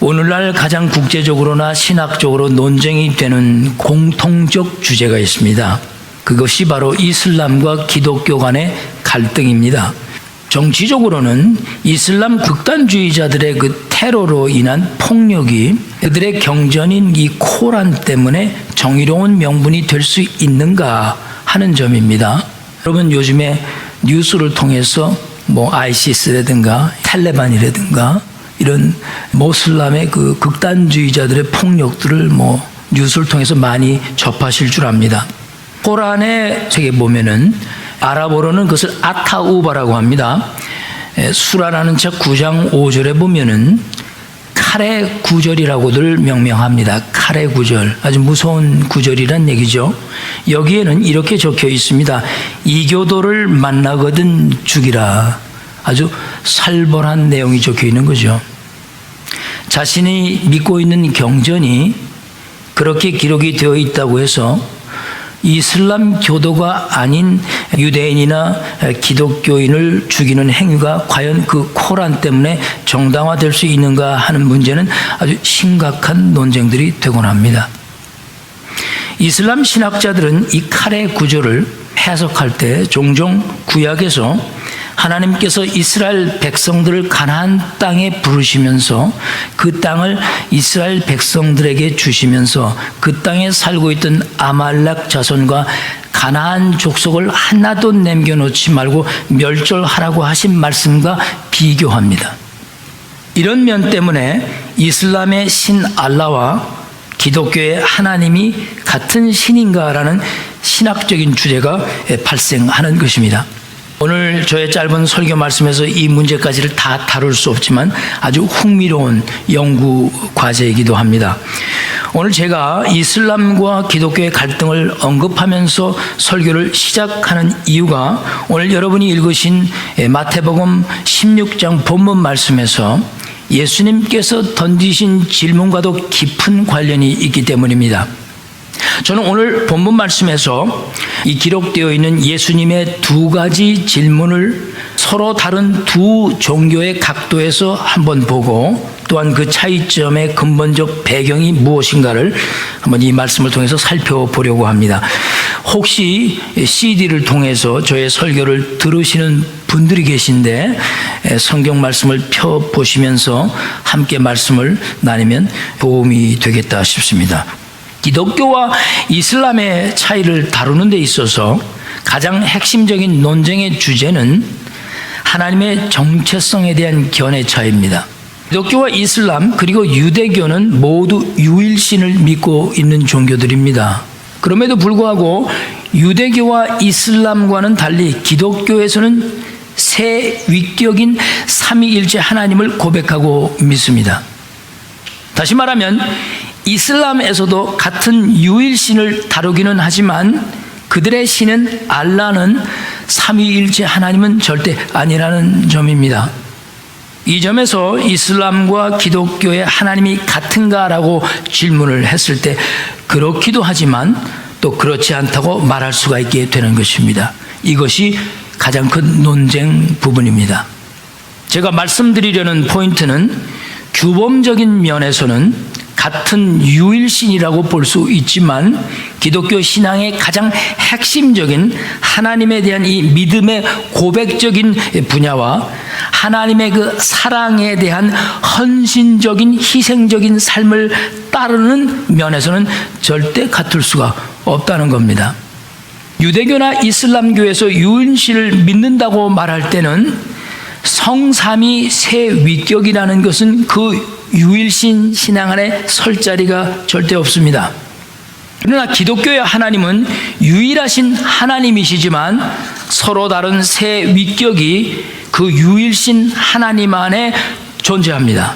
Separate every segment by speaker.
Speaker 1: 오늘날 가장 국제적으로나 신학적으로 논쟁이 되는 공통적 주제가 있습니다. 그것이 바로 이슬람과 기독교 간의 갈등입니다. 정치적으로는 이슬람 극단주의자들의 그 테러로 인한 폭력이 그들의 경전인 이 코란 때문에 정의로운 명분이 될 수 있는가 하는 점입니다. 여러분, 요즘에 뉴스를 통해서 아이시스라든가 탈레반이라든가 이런 모슬람의 그 극단주의자들의 폭력들을 뉴스를 통해서 많이 접하실 줄 압니다. 코란의 책에 보면은 아랍어로는 그것을 아타우바라고 합니다. 수라라는 책 9장 5절에 보면은 칼의 구절이라고들 명명합니다. 칼의 구절, 아주 무서운 구절이란 얘기죠. 여기에는 이렇게 적혀 있습니다. 이교도를 만나거든 죽이라. 아주 살벌한 내용이 적혀 있는 거죠. 자신이 믿고 있는 경전이 그렇게 기록이 되어 있다고 해서 이슬람 교도가 아닌 유대인이나 기독교인을 죽이는 행위가 과연 그 코란 때문에 정당화될 수 있는가 하는 문제는 아주 심각한 논쟁들이 되곤 합니다. 이슬람 신학자들은 이 칼의 구절을 해석할 때 종종 구약에서 하나님께서 이스라엘 백성들을 가나안 땅에 부르시면서 그 땅을 이스라엘 백성들에게 주시면서 그 땅에 살고 있던 아말렉 자손과 가나안 족속을 하나도 남겨놓지 말고 멸절하라고 하신 말씀과 비교합니다. 이런 면 때문에 이슬람의 신 알라와 기독교의 하나님이 같은 신인가라는 신학적인 주제가 발생하는 것입니다. 오늘 저의 짧은 설교 말씀에서 이 문제까지를 다 다룰 수 없지만 아주 흥미로운 연구 과제이기도 합니다. 오늘 제가 이슬람과 기독교의 갈등을 언급하면서 설교를 시작하는 이유가 오늘 여러분이 읽으신 마태복음 16장 본문 말씀에서 예수님께서 던지신 질문과도 깊은 관련이 있기 때문입니다. 저는 오늘 본문 말씀에서 이 기록되어 있는 예수님의 두 가지 질문을 서로 다른 두 종교의 각도에서 한번 보고 또한 그 차이점의 근본적 배경이 무엇인가를 한번 이 말씀을 통해서 살펴보려고 합니다. 혹시 CD를 통해서 저의 설교를 들으시는 분들이 계신데 성경 말씀을 펴보시면서 함께 말씀을 나누면 도움이 되겠다 싶습니다. 기독교와 이슬람의 차이를 다루는 데 있어서 가장 핵심적인 논쟁의 주제는 하나님의 정체성에 대한 견해 차이입니다. 기독교와 이슬람 그리고 유대교는 모두 유일신을 믿고 있는 종교들입니다. 그럼에도 불구하고 유대교와 이슬람과는 달리 기독교에서는 세 위격인 삼위일체 하나님을 고백하고 믿습니다. 다시 말하면 이슬람에서도 같은 유일신을 다루기는 하지만 그들의 신은 알라는 삼위일체 하나님은 절대 아니라는 점입니다. 이 점에서 이슬람과 기독교의 하나님이 같은가라고 질문을 했을 때 그렇기도 하지만 또 그렇지 않다고 말할 수가 있게 되는 것입니다. 이것이 가장 큰 논쟁 부분입니다. 제가 말씀드리려는 포인트는 규범적인 면에서는 같은 유일신이라고 볼 수 있지만 기독교 신앙의 가장 핵심적인 하나님에 대한 이 믿음의 고백적인 분야와 하나님의 그 사랑에 대한 헌신적인 희생적인 삶을 따르는 면에서는 절대 같을 수가 없다는 겁니다. 유대교나 이슬람교에서 유일신을 믿는다고 말할 때는 성삼위 세 위격이라는 것은 그 유일신 신앙 안에 설 자리가 절대 없습니다. 그러나 기독교의 하나님은 유일하신 하나님이시지만 서로 다른 세 위격이 그 유일신 하나님 안에 존재합니다.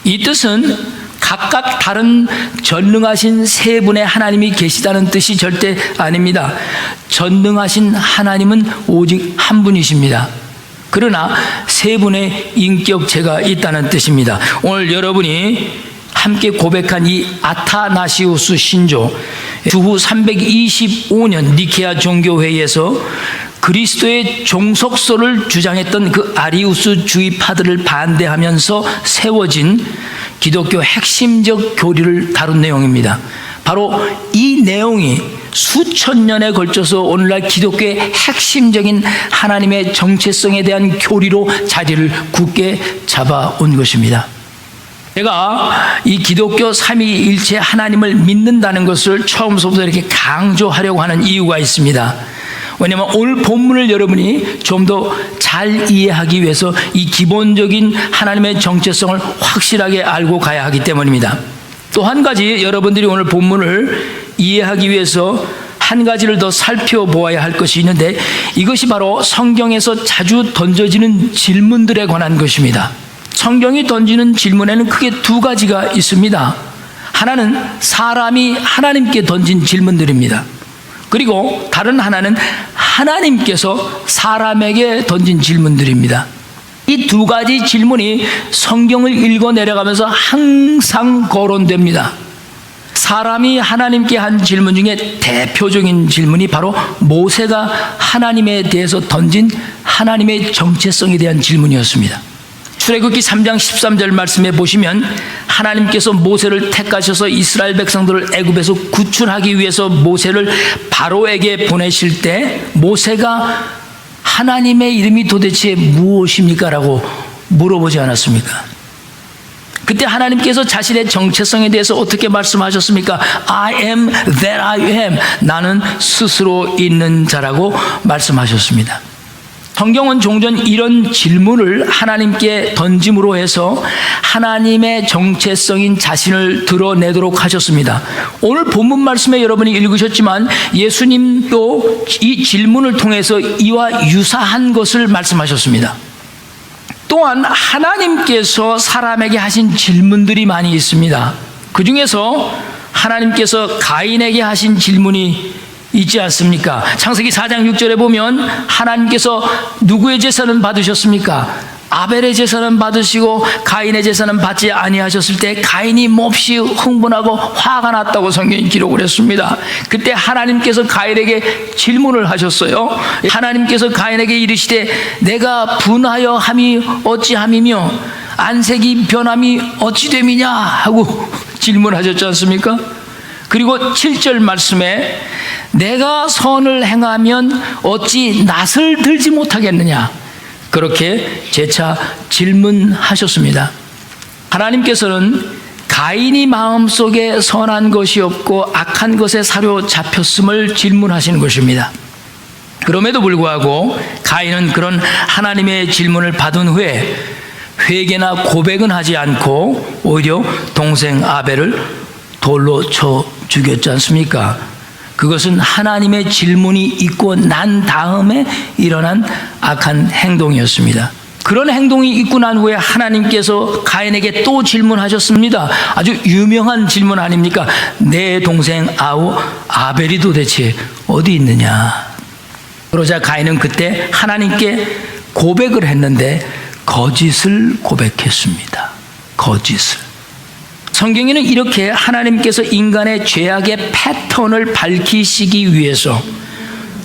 Speaker 1: 이 뜻은 각각 다른 전능하신 세 분의 하나님이 계시다는 뜻이 절대 아닙니다. 전능하신 하나님은 오직 한 분이십니다. 그러나 세 분의 인격체가 있다는 뜻입니다. 오늘 여러분이 함께 고백한 이 아타나시우스 신조, 주후 325년 니케아 종교회의에서 그리스도의 종속소를 주장했던 그 아리우스 주의파들을 반대하면서 세워진 기독교 핵심적 교리를 다룬 내용입니다. 바로 이 내용이 수천 년에 걸쳐서 오늘날 기독교의 핵심적인 하나님의 정체성에 대한 교리로 자리를 굳게 잡아온 것입니다. 제가 이 기독교 삼위일체 하나님을 믿는다는 것을 처음부터 이렇게 강조하려고 하는 이유가 있습니다. 왜냐하면 오늘 본문을 여러분이 좀 더 잘 이해하기 위해서 이 기본적인 하나님의 정체성을 확실하게 알고 가야 하기 때문입니다. 또 한 가지 여러분들이 오늘 본문을 이해하기 위해서 한 가지를 더 살펴보아야 할 것이 있는데, 이것이 바로 성경에서 자주 던져지는 질문들에 관한 것입니다. 성경이 던지는 질문에는 크게 두 가지가 있습니다. 하나는 사람이 하나님께 던진 질문들입니다. 그리고 다른 하나는 하나님께서 사람에게 던진 질문들입니다. 이 두 가지 질문이 성경을 읽어 내려가면서 항상 거론됩니다. 사람이 하나님께 한 질문 중에 대표적인 질문이 바로 모세가 하나님에 대해서 던진 하나님의 정체성에 대한 질문이었습니다. 출애굽기 3장 13절 말씀에 보시면 하나님께서 모세를 택하셔서 이스라엘 백성들을 애굽에서 구출하기 위해서 모세를 바로에게 보내실 때 모세가 하나님의 이름이 도대체 무엇입니까? 라고 물어보지 않았습니까? 그때 하나님께서 자신의 정체성에 대해서 어떻게 말씀하셨습니까? I am that I am. 나는 스스로 있는 자라고 말씀하셨습니다. 성경은 종전 이런 질문을 하나님께 던짐으로 해서 하나님의 정체성인 자신을 드러내도록 하셨습니다. 오늘 본문 말씀에 여러분이 읽으셨지만 예수님도 이 질문을 통해서 이와 유사한 것을 말씀하셨습니다. 또한 하나님께서 사람에게 하신 질문들이 많이 있습니다. 그 중에서 하나님께서 가인에게 하신 질문이 있지 않습니까? 창세기 4장 6절에 보면 하나님께서 누구의 제사는 받으셨습니까? 아벨의 제사는 받으시고 가인의 제사는 받지 아니하셨을 때 가인이 몹시 흥분하고 화가 났다고 성경이 기록을 했습니다. 그때 하나님께서 가인에게 질문을 하셨어요. 하나님께서 가인에게 이르시되 내가 분하여 함이 어찌함이며 안색이 변함이 어찌 됨이냐 하고 질문하셨지 않습니까? 그리고 7절 말씀에 내가 선을 행하면 어찌 낯을 들지 못하겠느냐, 그렇게 재차 질문하셨습니다. 하나님께서는 가인이 마음속에 선한 것이 없고 악한 것에 사로잡혔음을 질문하시는 것입니다. 그럼에도 불구하고 가인은 그런 하나님의 질문을 받은 후에 회개나 고백은 하지 않고 오히려 동생 아벨을 돌로 쳐 죽였지 않습니까? 그것은 하나님의 질문이 있고 난 다음에 일어난 악한 행동이었습니다. 그런 행동이 있고 난 후에 하나님께서 가인에게 또 질문하셨습니다. 아주 유명한 질문 아닙니까? 내 동생 아벨이 도대체 어디 있느냐? 그러자 가인은 그때 하나님께 고백을 했는데 거짓을 고백했습니다. 거짓을. 성경에는 이렇게 하나님께서 인간의 죄악의 패턴을 밝히시기 위해서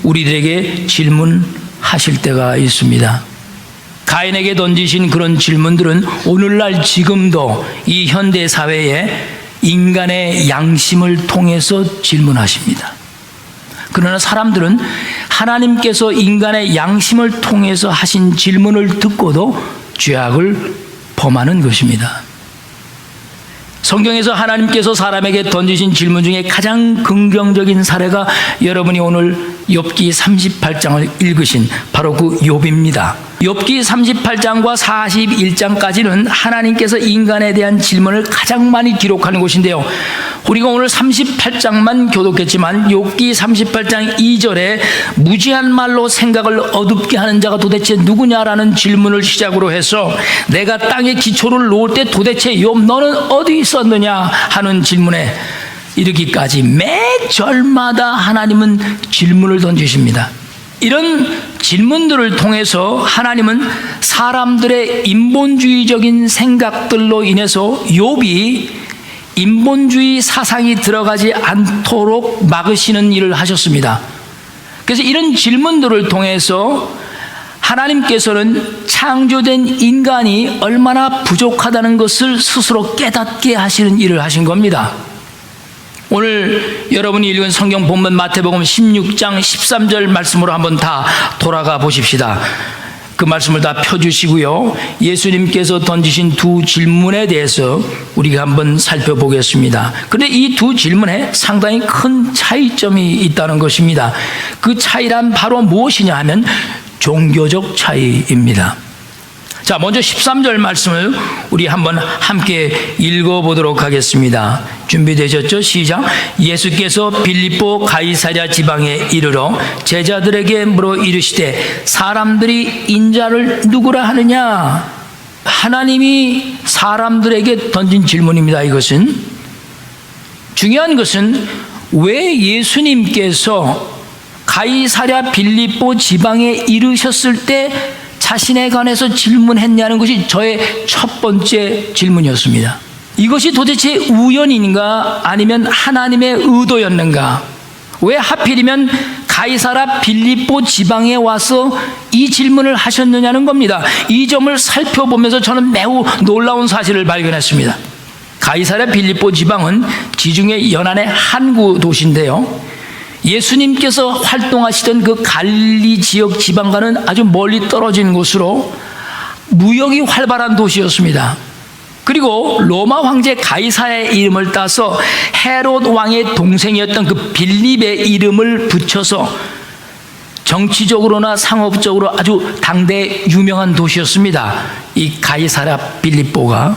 Speaker 1: 우리들에게 질문하실 때가 있습니다. 가인에게 던지신 그런 질문들은 오늘날 지금도 이 현대 사회에 인간의 양심을 통해서 질문하십니다. 그러나 사람들은 하나님께서 인간의 양심을 통해서 하신 질문을 듣고도 죄악을 범하는 것입니다. 성경에서 하나님께서 사람에게 던지신 질문 중에 가장 긍정적인 사례가 여러분이 오늘 욥기 38장을 읽으신 바로 그 욥입니다. 욥기 38장과 41장까지는 하나님께서 인간에 대한 질문을 가장 많이 기록하는 곳인데요, 우리가 오늘 38장만 교독했지만 욥기 38장 2절에 무지한 말로 생각을 어둡게 하는 자가 도대체 누구냐라는 질문을 시작으로 해서 내가 땅에 기초를 놓을 때 도대체 욥 너는 어디 있었느냐 하는 질문에 이르기까지 매 절마다 하나님은 질문을 던지십니다. 이런 질문들을 통해서 하나님은 사람들의 인본주의적인 생각들로 인해서 욥이 인본주의 사상이 들어가지 않도록 막으시는 일을 하셨습니다. 그래서 이런 질문들을 통해서 하나님께서는 창조된 인간이 얼마나 부족하다는 것을 스스로 깨닫게 하시는 일을 하신 겁니다. 오늘 여러분이 읽은 성경 본문 마태복음 16장 13절 말씀으로 한번 다 돌아가 보십시다. 그 말씀을 다 펴주시고요. 예수님께서 던지신 두 질문에 대해서 우리가 한번 살펴보겠습니다. 그런데 이 두 질문에 상당히 큰 차이점이 있다는 것입니다. 그 차이란 바로 무엇이냐 하면 종교적 차이입니다. 자, 먼저 13절 말씀을 우리 한번 함께 읽어보도록 하겠습니다. 준비되셨죠? 시작. 예수께서 빌립보 가이사랴 지방에 이르러 제자들에게 물어 이르시되 사람들이 인자를 누구라 하느냐? 하나님이 사람들에게 던진 질문입니다. 이것은 중요한 것은 왜 예수님께서 가이사랴 빌립보 지방에 이르셨을 때 자신에 관해서 질문했냐는 것이 저의 첫 번째 질문이었습니다. 이것이 도대체 우연인가 아니면 하나님의 의도였는가? 왜 하필이면 가이사랴 빌립보 지방에 와서 이 질문을 하셨느냐는 겁니다. 이 점을 살펴보면서 저는 매우 놀라운 사실을 발견했습니다. 가이사랴 빌립보 지방은 지중해 연안의 항구 도시인데요, 예수님께서 활동하시던 그 갈릴리 지역 지방과는 아주 멀리 떨어진 곳으로 무역이 활발한 도시였습니다. 그리고 로마 황제 가이사의 이름을 따서 헤롯 왕의 동생이었던 그 빌립의 이름을 붙여서 정치적으로나 상업적으로 아주 당대 유명한 도시였습니다. 이 가이사랴 빌립보가.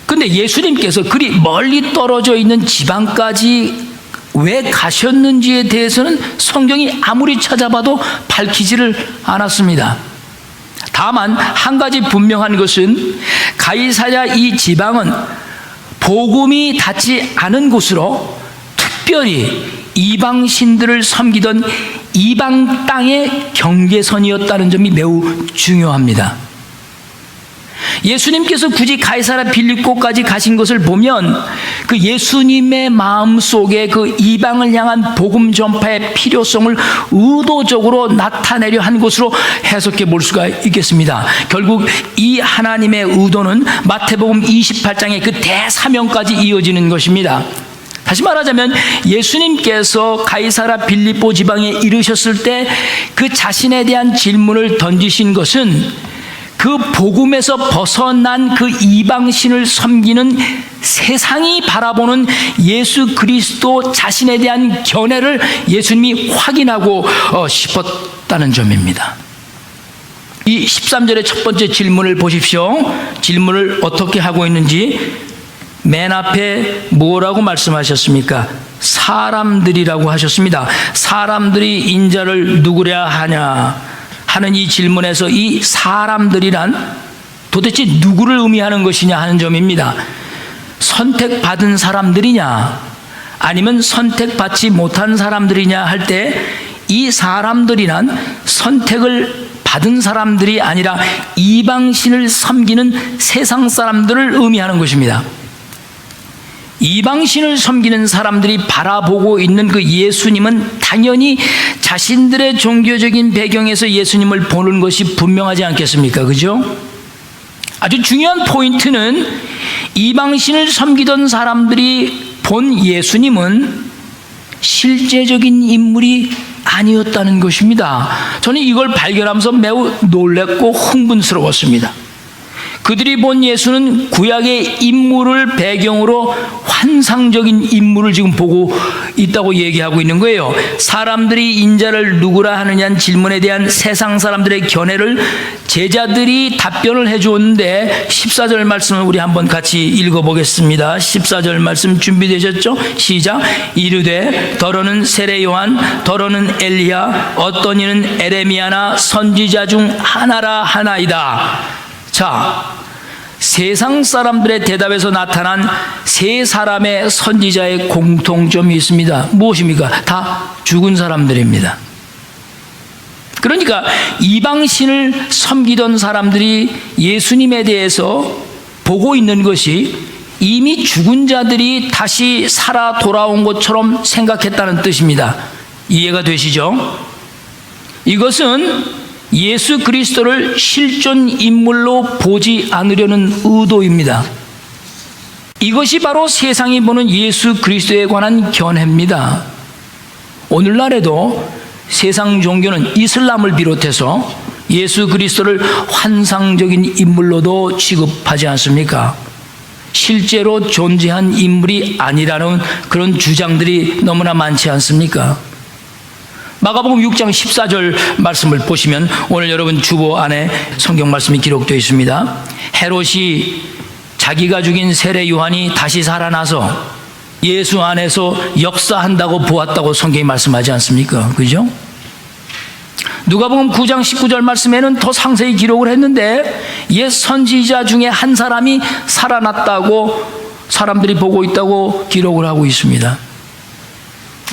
Speaker 1: 근데 예수님께서 그리 멀리 떨어져 있는 지방까지 왜 가셨는지에 대해서는 성경이 아무리 찾아봐도 밝히지를 않았습니다. 다만 한 가지 분명한 것은 가이사랴 이 지방은 복음이 닿지 않은 곳으로 특별히 이방신들을 섬기던 이방 땅의 경계선이었다는 점이 매우 중요합니다. 예수님께서 굳이 가이사랴 빌립보까지 가신 것을 보면 그 예수님의 마음속에 그 이방을 향한 복음 전파의 필요성을 의도적으로 나타내려 한 것으로 해석해 볼 수가 있겠습니다. 결국 이 하나님의 의도는 마태복음 28장의 그 대사명까지 이어지는 것입니다. 다시 말하자면 예수님께서 가이사랴 빌립보 지방에 이르셨을 때 그 자신에 대한 질문을 던지신 것은 그 복음에서 벗어난 그 이방신을 섬기는 세상이 바라보는 예수 그리스도 자신에 대한 견해를 예수님이 확인하고 싶었다는 점입니다. 이 13절의 첫 번째 질문을 보십시오. 질문을 어떻게 하고 있는지 맨 앞에 뭐라고 말씀하셨습니까? 사람들이라고 하셨습니다. 사람들이 인자를 누구랴 하냐 하는 이 질문에서 이 사람들이란 도대체 누구를 의미하는 것이냐 하는 점입니다. 선택받은 사람들이냐 아니면 선택받지 못한 사람들이냐 할 때 이 사람들이란 선택을 받은 사람들이 아니라 이방신을 섬기는 세상 사람들을 의미하는 것입니다. 이방신을 섬기는 사람들이 바라보고 있는 그 예수님은 당연히 자신들의 종교적인 배경에서 예수님을 보는 것이 분명하지 않겠습니까? 그죠? 아주 중요한 포인트는 이방신을 섬기던 사람들이 본 예수님은 실제적인 인물이 아니었다는 것입니다. 저는 이걸 발견하면서 매우 놀랐고 흥분스러웠습니다. 그들이 본 예수는 구약의 인물을 배경으로 환상적인 인물을 지금 보고 있다고 얘기하고 있는 거예요. 사람들이 인자를 누구라 하느냐는 질문에 대한 세상 사람들의 견해를 제자들이 답변을 해주었는데 14절 말씀을 우리 한번 같이 읽어보겠습니다. 14절 말씀 준비되셨죠? 시작. 이르되 더러는 세례 요한 더러는 엘리야 어떤 이는 에레미야나 선지자 중 하나라 하나이다. 자, 세상 사람들의 대답에서 나타난 세 사람의 선지자의 공통점이 있습니다. 무엇입니까? 다 죽은 사람들입니다. 그러니까 이방신을 섬기던 사람들이 예수님에 대해서 보고 있는 것이 이미 죽은 자들이 다시 살아 돌아온 것처럼 생각했다는 뜻입니다. 이해가 되시죠? 이것은 예수 그리스도를 실존 인물로 보지 않으려는 의도입니다. 이것이 바로 세상이 보는 예수 그리스도에 관한 견해입니다. 오늘날에도 세상 종교는 이슬람을 비롯해서 예수 그리스도를 환상적인 인물로도 취급하지 않습니까? 실제로 존재한 인물이 아니라는 그런 주장들이 너무나 많지 않습니까? 마가복음 6장 14절 말씀을 보시면 오늘 여러분 주보 안에 성경 말씀이 기록되어 있습니다. 헤롯이 자기가 죽인 세례 요한이 다시 살아나서 예수 안에서 역사한다고 보았다고 성경이 말씀하지 않습니까? 그죠? 누가복음 9장 19절 말씀에는 더 상세히 기록을 했는데 옛 선지자 중에 한 사람이 살아났다고 사람들이 보고 있다고 기록을 하고 있습니다.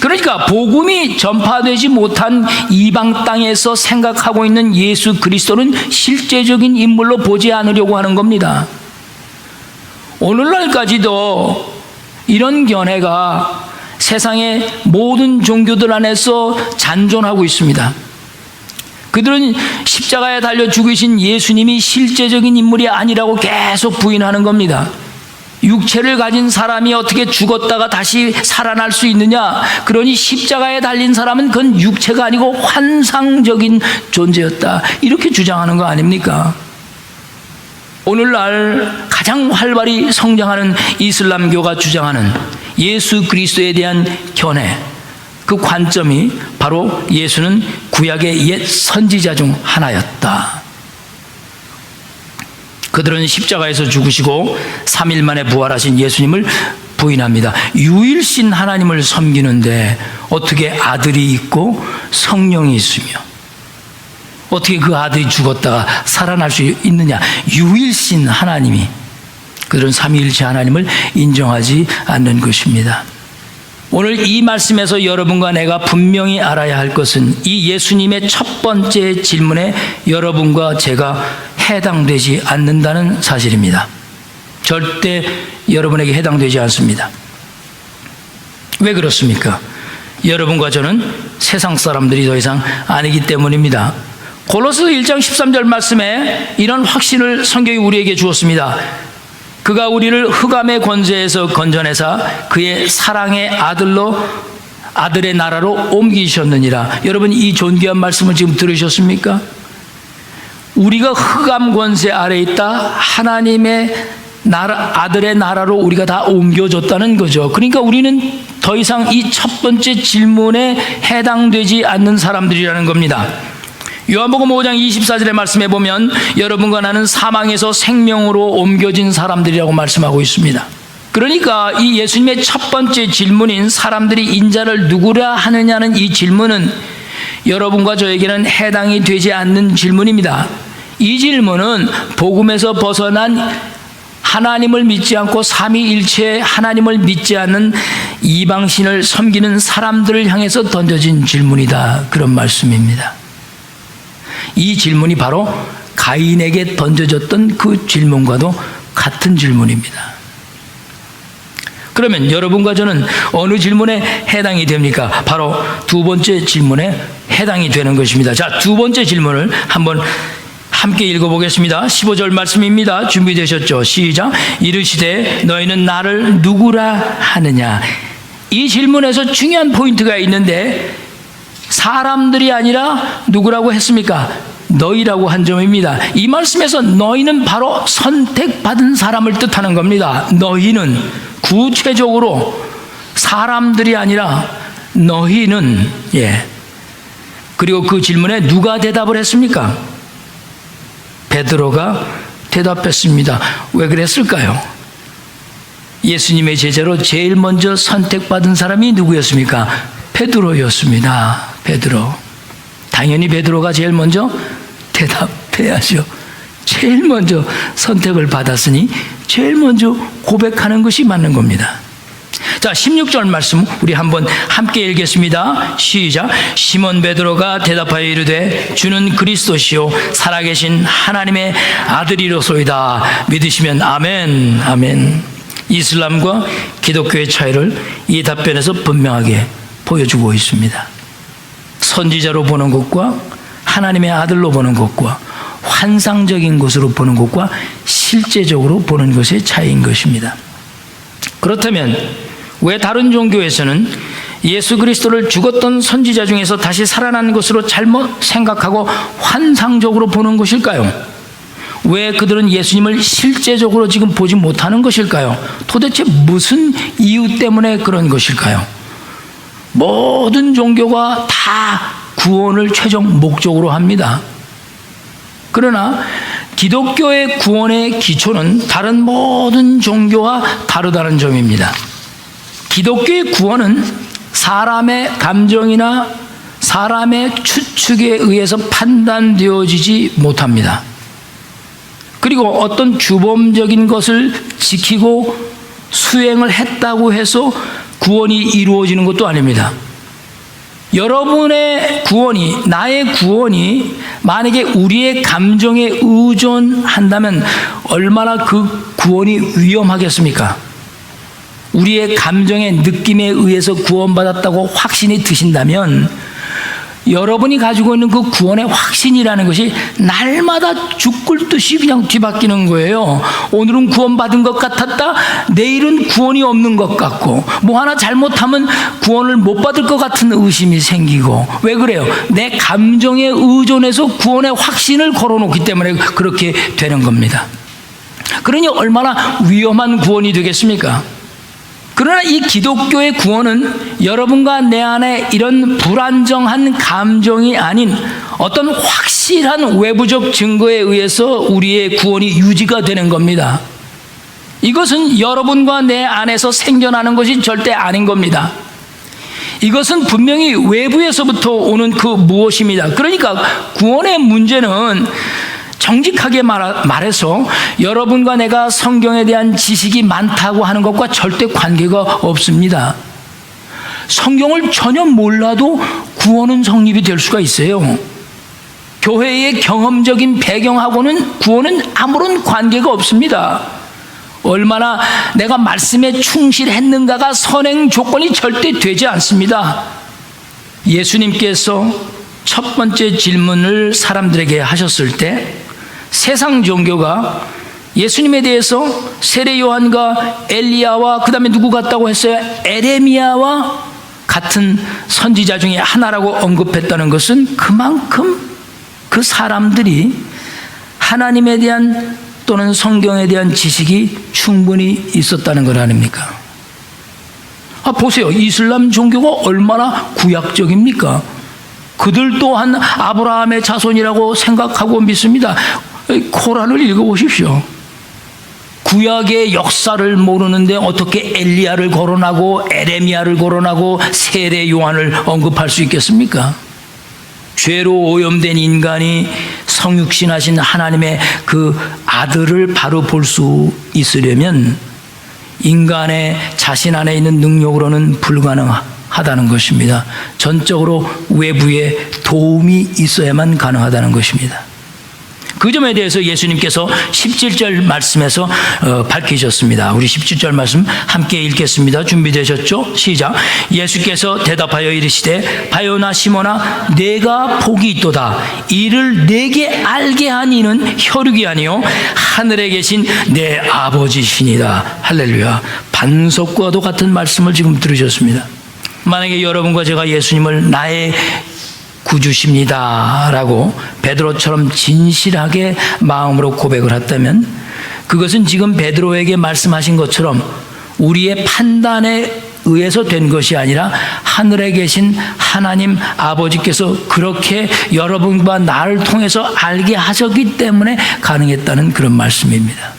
Speaker 1: 그러니까 복음이 전파되지 못한 이방 땅에서 생각하고 있는 예수 그리스도는 실제적인 인물로 보지 않으려고 하는 겁니다. 오늘날까지도 이런 견해가 세상의 모든 종교들 안에서 잔존하고 있습니다. 그들은 십자가에 달려 죽으신 예수님이 실제적인 인물이 아니라고 계속 부인하는 겁니다. 육체를 가진 사람이 어떻게 죽었다가 다시 살아날 수 있느냐? 그러니 십자가에 달린 사람은 그건 육체가 아니고 환상적인 존재였다. 이렇게 주장하는 거 아닙니까? 오늘날 가장 활발히 성장하는 이슬람교가 주장하는 예수 그리스도에 대한 견해, 그 관점이 바로 예수는 구약의 옛 선지자 중 하나였다. 그들은 십자가에서 죽으시고 3일 만에 부활하신 예수님을 부인합니다. 유일신 하나님을 섬기는데 어떻게 아들이 있고 성령이 있으며 어떻게 그 아들이 죽었다가 살아날 수 있느냐? 유일신 하나님이, 그들은 삼위일체 하나님을 인정하지 않는 것입니다. 오늘 이 말씀에서 여러분과 내가 분명히 알아야 할 것은 이 예수님의 첫 번째 질문에 여러분과 제가 해당되지 않는다는 사실입니다. 절대 여러분에게 해당되지 않습니다. 왜 그렇습니까? 여러분과 저는 세상 사람들이 더 이상 아니기 때문입니다. 골로새 1장 13절 말씀에 이런 확신을 성경이 우리에게 주었습니다. 그가 우리를 흑암의 권세에서 건져내사 그의 사랑의 아들의 나라로 옮기셨느니라. 여러분, 이 존귀한 말씀을 지금 들으셨습니까? 우리가 흑암 권세 아래에 있다. 하나님의 나라, 아들의 나라로 우리가 다 옮겨졌다는 거죠. 그러니까 우리는 더 이상 이 첫 번째 질문에 해당되지 않는 사람들이라는 겁니다. 요한복음 5장 24절의 말씀에 보면 여러분과 나는 사망에서 생명으로 옮겨진 사람들이라고 말씀하고 있습니다. 그러니까 이 예수님의 첫 번째 질문인 사람들이 인자를 누구라 하느냐는 이 질문은 여러분과 저에게는 해당이 되지 않는 질문입니다. 이 질문은 복음에서 벗어난 하나님을 믿지 않고 삼위일체 하나님을 믿지 않는 이방신을 섬기는 사람들을 향해서 던져진 질문이다. 그런 말씀입니다. 이 질문이 바로 가인에게 던져졌던 그 질문과도 같은 질문입니다. 그러면 여러분과 저는 어느 질문에 해당이 됩니까? 바로 두 번째 질문에 해당이 되는 것입니다. 자, 두 번째 질문을 한번 함께 읽어보겠습니다. 15절 말씀입니다. 준비되셨죠? 시작. 이르시되 너희는 나를 누구라 하느냐. 이 질문에서 중요한 포인트가 있는데 사람들이 아니라 누구라고 했습니까? 너희라고 한 점입니다. 이 말씀에서 너희는 바로 선택받은 사람을 뜻하는 겁니다. 너희는 구체적으로 사람들이 아니라 너희는, 그리고 그 질문에 누가 대답을 했습니까? 베드로가 대답했습니다. 왜 그랬을까요? 예수님의 제자로 제일 먼저 선택받은 사람이 누구였습니까? 베드로였습니다. 베드로. 당연히 베드로가 제일 먼저 대답해야죠. 제일 먼저 선택을 받았으니 제일 먼저 고백하는 것이 맞는 겁니다. 자, 16절 말씀 우리 한번 함께 읽겠습니다. 시작. 시몬 베드로가 대답하여 이르되 주는 그리스도시요 살아계신 하나님의 아들이로소이다. 믿으시면 아멘. 아멘. 이슬람과 기독교의 차이를 이 답변에서 분명하게 보여주고 있습니다. 선지자로 보는 것과 하나님의 아들로 보는 것과 환상적인 것으로 보는 것과 실제적으로 보는 것의 차이인 것입니다. 그렇다면 왜 다른 종교에서는 예수 그리스도를 죽었던 선지자 중에서 다시 살아난 것으로 잘못 생각하고 환상적으로 보는 것일까요? 왜 그들은 예수님을 실제적으로 지금 보지 못하는 것일까요? 도대체 무슨 이유 때문에 그런 것일까요? 모든 종교가 다 구원을 최종 목적으로 합니다. 그러나 기독교의 구원의 기초는 다른 모든 종교와 다르다는 점입니다. 기독교의 구원은 사람의 감정이나 사람의 추측에 의해서 판단되어지지 못합니다. 그리고 어떤 주범적인 것을 지키고 수행을 했다고 해서 구원이 이루어지는 것도 아닙니다. 여러분의 구원이, 나의 구원이 만약에 우리의 감정에 의존한다면 얼마나 그 구원이 위험하겠습니까? 우리의 감정의 느낌에 의해서 구원받았다고 확신이 드신다면 여러분이 가지고 있는 그 구원의 확신이라는 것이 날마다 죽을 듯이 그냥 뒤바뀌는 거예요. 오늘은 구원받은 것 같았다, 내일은 구원이 없는 것 같고, 뭐 하나 잘못하면 구원을 못 받을 것 같은 의심이 생기고. 왜 그래요? 내 감정에 의존해서 구원의 확신을 걸어놓기 때문에 그렇게 되는 겁니다. 그러니 얼마나 위험한 구원이 되겠습니까? 그러나 이 기독교의 구원은 여러분과 내 안에 이런 불안정한 감정이 아닌 어떤 확실한 외부적 증거에 의해서 우리의 구원이 유지가 되는 겁니다. 이것은 여러분과 내 안에서 생겨나는 것이 절대 아닌 겁니다. 이것은 분명히 외부에서부터 오는 그 무엇입니다. 그러니까 구원의 문제는 정직하게 말해서 여러분과 내가 성경에 대한 지식이 많다고 하는 것과 절대 관계가 없습니다. 성경을 전혀 몰라도 구원은 성립이 될 수가 있어요. 교회의 경험적인 배경하고는 구원은 아무런 관계가 없습니다. 얼마나 내가 말씀에 충실했는가가 선행 조건이 절대 되지 않습니다. 예수님께서 첫 번째 질문을 사람들에게 하셨을 때 세상 종교가 예수님에 대해서 세례 요한과 엘리야와 그 다음에 누구 같다고 했어요? 에레미야와 같은 선지자 중에 하나라고 언급했다는 것은 그만큼 그 사람들이 하나님에 대한 또는 성경에 대한 지식이 충분히 있었다는 것 아닙니까? 보세요. 이슬람 종교가 얼마나 구약적입니까? 그들 또한 아브라함의 자손이라고 생각하고 믿습니다. 코란을 읽어보십시오. 구약의 역사를 모르는데 어떻게 엘리야를 거론하고 에레미야를 거론하고 세례 요한을 언급할 수 있겠습니까? 죄로 오염된 인간이 성육신하신 하나님의 그 아들을 바로 볼 수 있으려면 인간의 자신 안에 있는 능력으로는 불가능하다는 것입니다. 전적으로 외부의 도움이 있어야만 가능하다는 것입니다. 그 점에 대해서 예수님께서 17절 말씀에서 밝히셨습니다. 우리 17절 말씀 함께 읽겠습니다. 준비되셨죠? 시작. 예수께서 대답하여 이르시되 바요나 시몬아 내가 복이 있도다. 이를 내게 알게 한 이는 혈육이 아니요 하늘에 계신 내 아버지시니라. 할렐루야. 반석과도 같은 말씀을 지금 들으셨습니다. 만약에 여러분과 제가 예수님을 나의 구주십니다 라고 베드로처럼 진실하게 마음으로 고백을 했다면 그것은 지금 베드로에게 말씀하신 것처럼 우리의 판단에 의해서 된 것이 아니라 하늘에 계신 하나님 아버지께서 그렇게 여러분과 나를 통해서 알게 하셨기 때문에 가능했다는 그런 말씀입니다.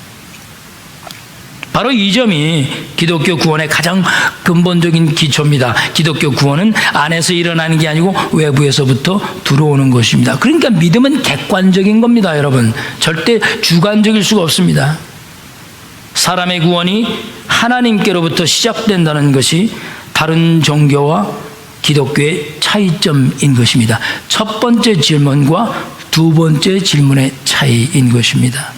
Speaker 1: 바로 이 점이 기독교 구원의 가장 근본적인 기초입니다. 기독교 구원은 안에서 일어나는 게 아니고 외부에서부터 들어오는 것입니다. 그러니까 믿음은 객관적인 겁니다, 여러분. 절대 주관적일 수가 없습니다. 사람의 구원이 하나님께로부터 시작된다는 것이 다른 종교와 기독교의 차이점인 것입니다. 첫 번째 질문과 두 번째 질문의 차이인 것입니다.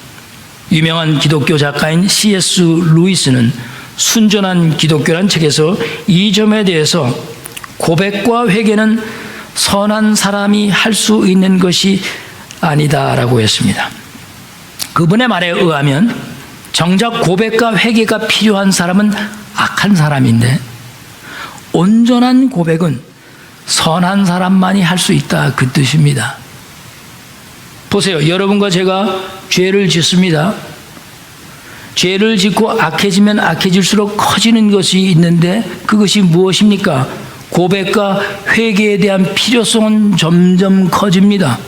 Speaker 1: 유명한 기독교 작가인 C.S. 루이스는 순전한 기독교란 책에서 이 점에 대해서 고백과 회개는 선한 사람이 할 수 있는 것이 아니다라고 했습니다. 그분의 말에 의하면 정작 고백과 회개가 필요한 사람은 악한 사람인데 온전한 고백은 선한 사람만이 할 수 있다, 그 뜻입니다. 보세요. 여러분과 제가 죄를 짓습니다. 죄를 짓고 악해지면 악해질수록 커지는 것이 있는데 그것이 무엇입니까? 고백과 회개에 대한 필요성은 점점 커집니다.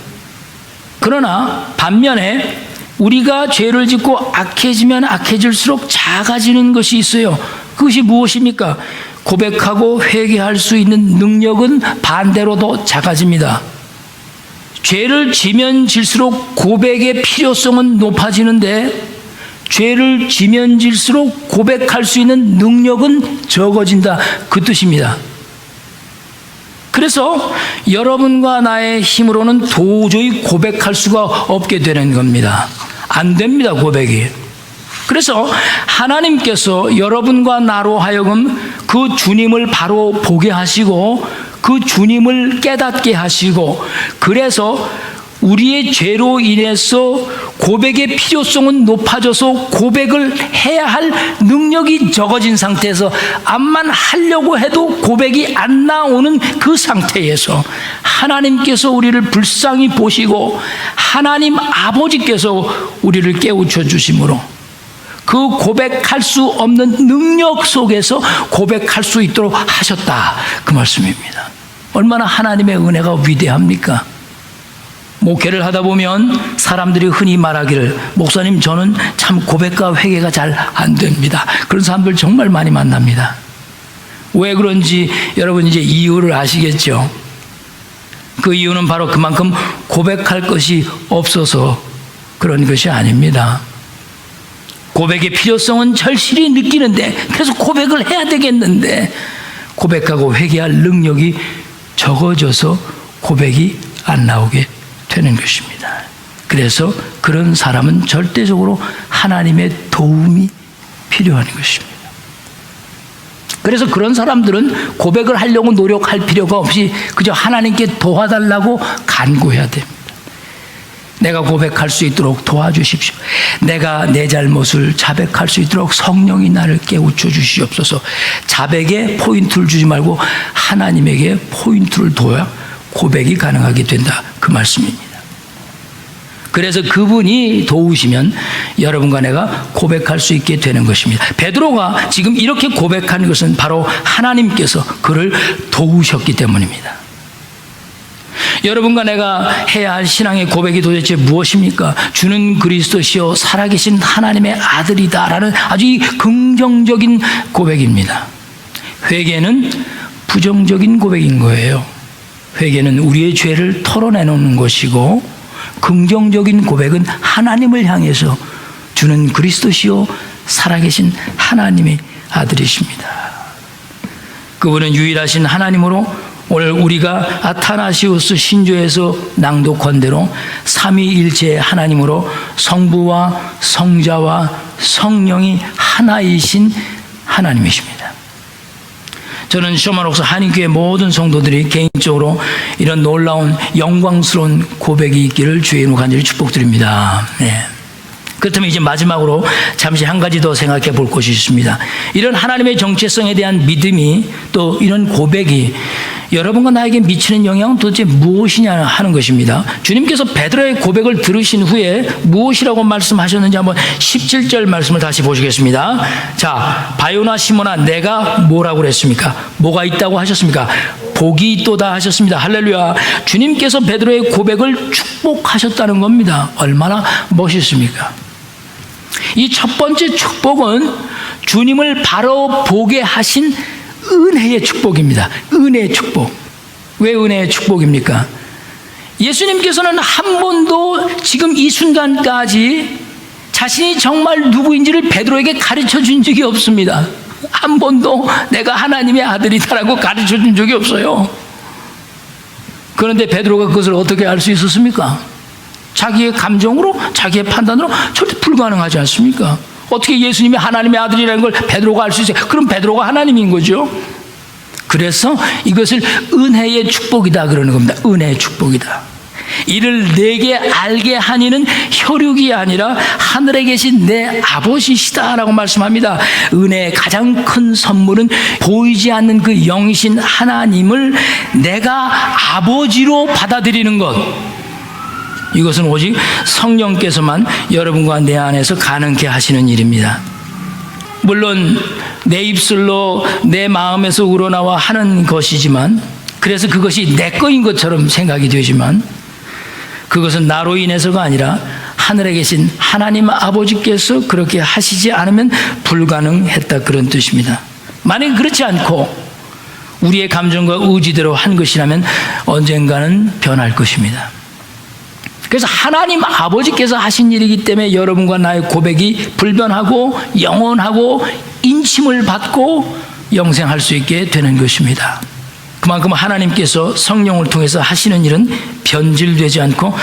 Speaker 1: 그러나 반면에 우리가 죄를 짓고 악해지면 악해질수록 작아지는 것이 있어요. 그것이 무엇입니까? 고백하고 회개할 수 있는 능력은 반대로 더 작아집니다. 죄를 지면 질수록 고백의 필요성은 높아지는데 죄를 지면 질수록 고백할 수 있는 능력은 적어진다, 그 뜻입니다. 그래서 여러분과 나의 힘으로는 도저히 고백할 수가 없게 되는 겁니다. 안 됩니다, 고백이. 그래서 하나님께서 여러분과 나로 하여금 그 주님을 바로 보게 하시고 그 주님을 깨닫게 하시고, 그래서 우리의 죄로 인해서 고백의 필요성은 높아져서 고백을 해야 할 능력이 적어진 상태에서 암만 하려고 해도 고백이 안 나오는 그 상태에서 하나님께서 우리를 불쌍히 보시고 하나님 아버지께서 우리를 깨우쳐 주심으로 그 고백할 수 없는 능력 속에서 고백할 수 있도록 하셨다, 그 말씀입니다. 얼마나 하나님의 은혜가 위대합니까? 목회를 하다 보면 사람들이 흔히 말하기를, 목사님 저는 참 고백과 회개가 잘 안 됩니다. 그런 사람들 정말 많이 만납니다. 왜 그런지 여러분 이제 이유를 아시겠죠? 그 이유는 바로 그만큼 고백할 것이 없어서 그런 것이 아닙니다. 고백의 필요성은 절실히 느끼는데 계속 고백을 해야 되겠는데 고백하고 회개할 능력이 적어져서 고백이 안 나오게 되는 것입니다. 그래서 그런 사람은 절대적으로 하나님의 도움이 필요한 것입니다. 그래서 그런 사람들은 고백을 하려고 노력할 필요가 없이 그저 하나님께 도와달라고 간구해야 됩니다. 내가 고백할 수 있도록 도와주십시오. 내가 내 잘못을 자백할 수 있도록 성령이 나를 깨우쳐 주시옵소서. 자백에 포인트를 주지 말고 하나님에게 포인트를 둬야 고백이 가능하게 된다, 그 말씀입니다. 그래서 그분이 도우시면 여러분과 내가 고백할 수 있게 되는 것입니다. 베드로가 지금 이렇게 고백하는 것은 바로 하나님께서 그를 도우셨기 때문입니다. 여러분과 내가 해야 할 신앙의 고백이 도대체 무엇입니까? 주는 그리스도시요 살아계신 하나님의 아들이다라는 아주 긍정적인 고백입니다. 회개는 부정적인 고백인 거예요. 회개는 우리의 죄를 털어내놓는 것이고, 긍정적인 고백은 하나님을 향해서 주는 그리스도시요 살아계신 하나님의 아들이십니다. 그분은 유일하신 하나님으로 오늘 우리가 아타나시우스 신조에서 낭독한 대로 삼위일체 하나님으로 성부와 성자와 성령이 하나이신 하나님이십니다. 저는 쇼마록스 한인교회 모든 성도들이 개인적으로 이런 놀라운 영광스러운 고백이 있기를 주의 이름으로 간절히 축복드립니다. 네. 그렇다면 이제 마지막으로 잠시 한 가지 더 생각해 볼 것이 있습니다. 이런 하나님의 정체성에 대한 믿음이, 또 이런 고백이 여러분과 나에게 미치는 영향은 도대체 무엇이냐 하는 것입니다. 주님께서 베드로의 고백을 들으신 후에 무엇이라고 말씀하셨는지 한번 17절 말씀을 다시 보시겠습니다. 자, 바요나 시몬아, 내가 뭐라고 그랬습니까? 뭐가 있다고 하셨습니까? 복이 있도다 하셨습니다. 할렐루야. 주님께서 베드로의 고백을 축복하셨다는 겁니다. 얼마나 멋있습니까? 이 첫 번째 축복은 주님을 바로 보게 하신 은혜의 축복입니다. 은혜의 축복. 왜 은혜의 축복입니까? 예수님께서는 한 번도 지금 이 순간까지 자신이 정말 누구인지를 베드로에게 가르쳐 준 적이 없습니다. 한 번도 내가 하나님의 아들이다라고 가르쳐 준 적이 없어요. 그런데 베드로가 그것을 어떻게 알 수 있었습니까? 자기의 감정으로, 자기의 판단으로 절대 불가능하지 않습니까? 어떻게 예수님이 하나님의 아들이라는 걸 베드로가 알 수 있어요? 그럼 베드로가 하나님인 거죠. 그래서 이것을 은혜의 축복이다 그러는 겁니다. 은혜의 축복이다. 이를 내게 알게 하니는 혈육이 아니라 하늘에 계신 내 아버지시다라고 말씀합니다. 은혜의 가장 큰 선물은 보이지 않는 그 영이신 하나님을 내가 아버지로 받아들이는 것. 이것은 오직 성령께서만 여러분과 내 안에서 가능케 하시는 일입니다. 물론 내 입술로 내 마음에서 우러나와 하는 것이지만, 그래서 그것이 내 거인 것처럼 생각이 되지만, 그것은 나로 인해서가 아니라 하늘에 계신 하나님 아버지께서 그렇게 하시지 않으면 불가능했다, 그런 뜻입니다. 만약 그렇지 않고 우리의 감정과 의지대로 한 것이라면 언젠가는 변할 것입니다. 그래서 하나님 아버지께서 하신 일이기 때문에 여러분과 나의 고백이 불변하고 영원하고 인침을 받고 영생할 수 있게 되는 것입니다. 그만큼 하나님께서 성령을 통해서 하시는 일은 변질되지 않고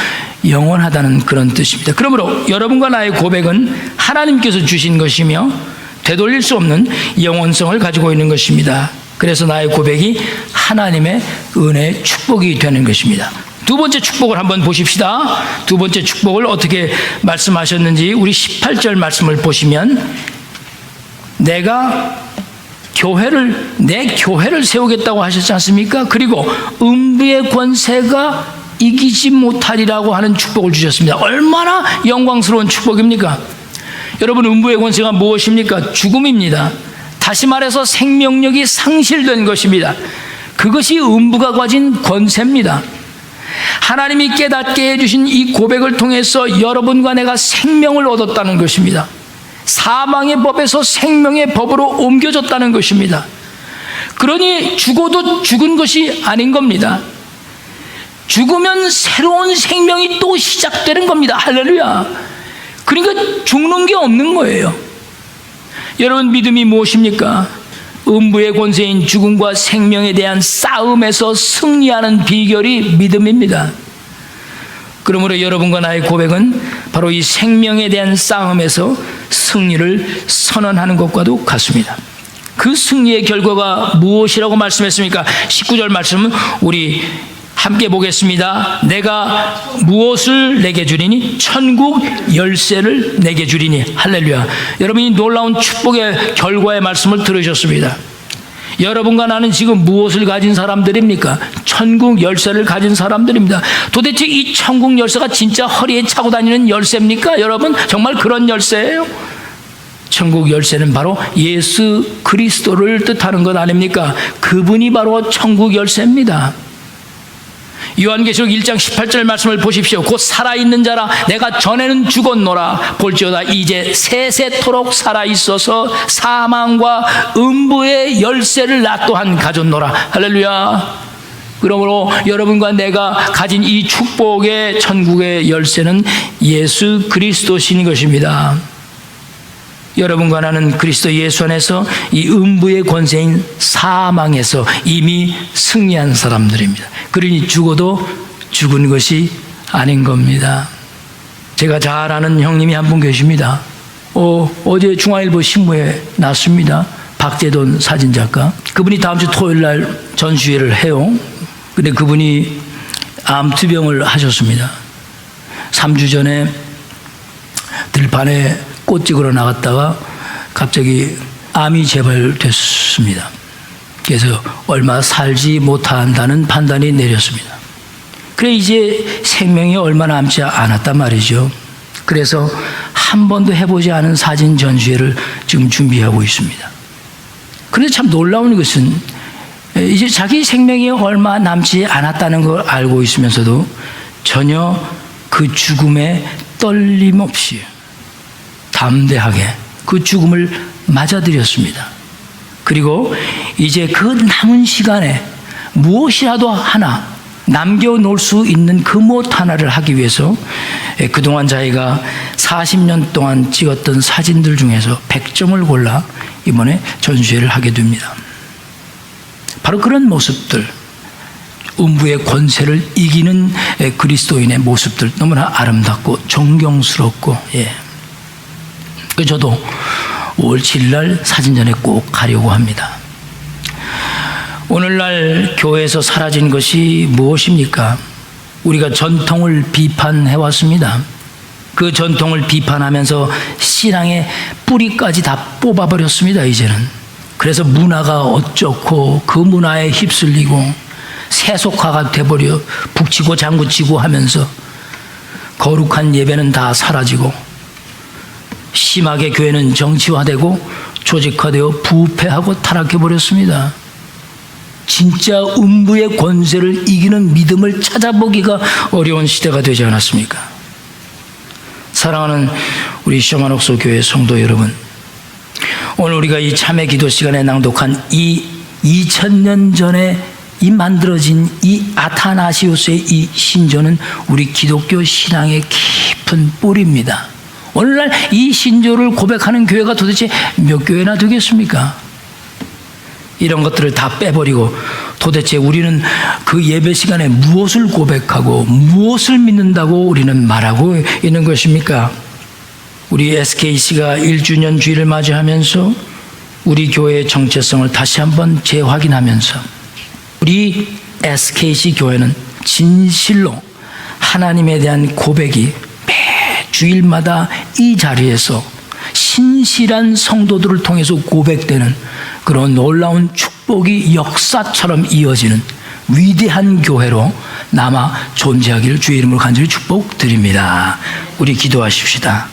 Speaker 1: 영원하다는 그런 뜻입니다. 그러므로 여러분과 나의 고백은 하나님께서 주신 것이며 되돌릴 수 없는 영원성을 가지고 있는 것입니다. 그래서 나의 고백이 하나님의 은혜의 축복이 되는 것입니다. 두 번째 축복을 한번 보십시다. 두 번째 축복을 어떻게 말씀하셨는지 우리 18절 말씀을 보시면, 내가 내 교회를 세우겠다고 하셨지 않습니까? 그리고 음부의 권세가 이기지 못하리라고 하는 축복을 주셨습니다. 얼마나 영광스러운 축복입니까? 여러분, 음부의 권세가 무엇입니까? 죽음입니다. 다시 말해서 생명력이 상실된 것입니다. 그것이 음부가 가진 권세입니다. 하나님이 깨닫게 해주신 이 고백을 통해서 여러분과 내가 생명을 얻었다는 것입니다. 사망의 법에서 생명의 법으로 옮겨졌다는 것입니다. 그러니 죽어도 죽은 것이 아닌 겁니다. 죽으면 새로운 생명이 또 시작되는 겁니다. 할렐루야. 그러니까 죽는 게 없는 거예요. 여러분, 믿음이 무엇입니까? 음부의 권세인 죽음과 생명에 대한 싸움에서 승리하는 비결이 믿음입니다. 그러므로 여러분과 나의 고백은 바로 이 생명에 대한 싸움에서 승리를 선언하는 것과도 같습니다. 그 승리의 결과가 무엇이라고 말씀했습니까? 19절 말씀은 우리 함께 보겠습니다. 내가 무엇을 내게 주리니? 천국 열쇠를 내게 주리니. 할렐루야. 여러분이 놀라운 축복의 결과의 말씀을 들으셨습니다. 여러분과 나는 지금 무엇을 가진 사람들입니까? 천국 열쇠를 가진 사람들입니다. 도대체 이 천국 열쇠가 진짜 허리에 차고 다니는 열쇠입니까? 여러분, 정말 그런 열쇠예요? 천국 열쇠는 바로 예수 그리스도를 뜻하는 것 아닙니까? 그분이 바로 천국 열쇠입니다. 요한계시록 1장 18절 말씀을 보십시오. 곧 살아있는 자라 내가 전에는 죽었노라 볼지어다 이제 세세토록 살아있어서 사망과 음부의 열쇠를 나 또한 가졌노라. 할렐루야. 그러므로 여러분과 내가 가진 이 축복의 천국의 열쇠는 예수 그리스도신 것입니다. 여러분과 나는 그리스도 예수 안에서 이 음부의 권세인 사망에서 이미 승리한 사람들입니다. 그러니 죽어도 죽은 것이 아닌 겁니다. 제가 잘 아는 형님이 한 분 계십니다. 어제 중앙일보 신문에 났습니다. 박재돈 사진작가. 그분이 다음 주 토요일 날 전시회를 해요. 근데 그분이 암투병을 하셨습니다. 3주 전에 들판에 꽃 찍으러 나갔다가 갑자기 암이 재발됐습니다. 그래서 얼마 살지 못한다는 판단이 내렸습니다. 그래 이제 생명이 얼마 남지 않았단 말이죠. 그래서 한 번도 해보지 않은 사진 전시회를 지금 준비하고 있습니다. 그런데 참 놀라운 것은 이제 자기 생명이 얼마 남지 않았다는 걸 알고 있으면서도 전혀 그 죽음에 떨림 없이 담대하게 그 죽음을 맞아들였습니다. 그리고 이제 그 남은 시간에 무엇이라도 하나 남겨놓을 수 있는 그 무엇 하나를 하기 위해서 그동안 자기가 40년 동안 찍었던 사진들 중에서 100점을 골라 이번에 전시회를 하게 됩니다. 바로 그런 모습들, 음부의 권세를 이기는 그리스도인의 모습들, 너무나 아름답고 존경스럽고, 저도 5월 7일 날 사진전에 꼭 가려고 합니다. 오늘날 교회에서 사라진 것이 무엇입니까? 우리가 전통을 비판해 왔습니다. 그 전통을 비판하면서 신앙의 뿌리까지 다 뽑아버렸습니다, 이제는. 그래서 문화가 어쩌고 그 문화에 휩쓸리고 세속화가 돼버려 북치고 장구치고 하면서 거룩한 예배는 다 사라지고 심하게 교회는 정치화되고 조직화되어 부패하고 타락해버렸습니다. 진짜 음부의 권세를 이기는 믿음을 찾아보기가 어려운 시대가 되지 않았습니까? 사랑하는 우리 쇼만옥소 교회 성도 여러분, 오늘 우리가 이 참회 기도 시간에 낭독한 이 2000년 전에 이 만들어진 이 아타나시우스의 이 신조는 우리 기독교 신앙의 깊은 뿌리입니다. 오늘날 이 신조를 고백하는 교회가 도대체 몇 교회나 되겠습니까? 이런 것들을 다 빼버리고 도대체 우리는 그 예배 시간에 무엇을 고백하고 무엇을 믿는다고 우리는 말하고 있는 것입니까? 우리 SKC가 1주년 주일을 맞이하면서 우리 교회의 정체성을 다시 한번 재확인하면서 우리 SKC 교회는 진실로 하나님에 대한 고백이 매 주일마다 이 자리에서 신실한 성도들을 통해서 고백되는 그런 놀라운 축복이 역사처럼 이어지는 위대한 교회로 남아 존재하기를 주의 이름으로 간절히 축복드립니다. 우리 기도하십시다.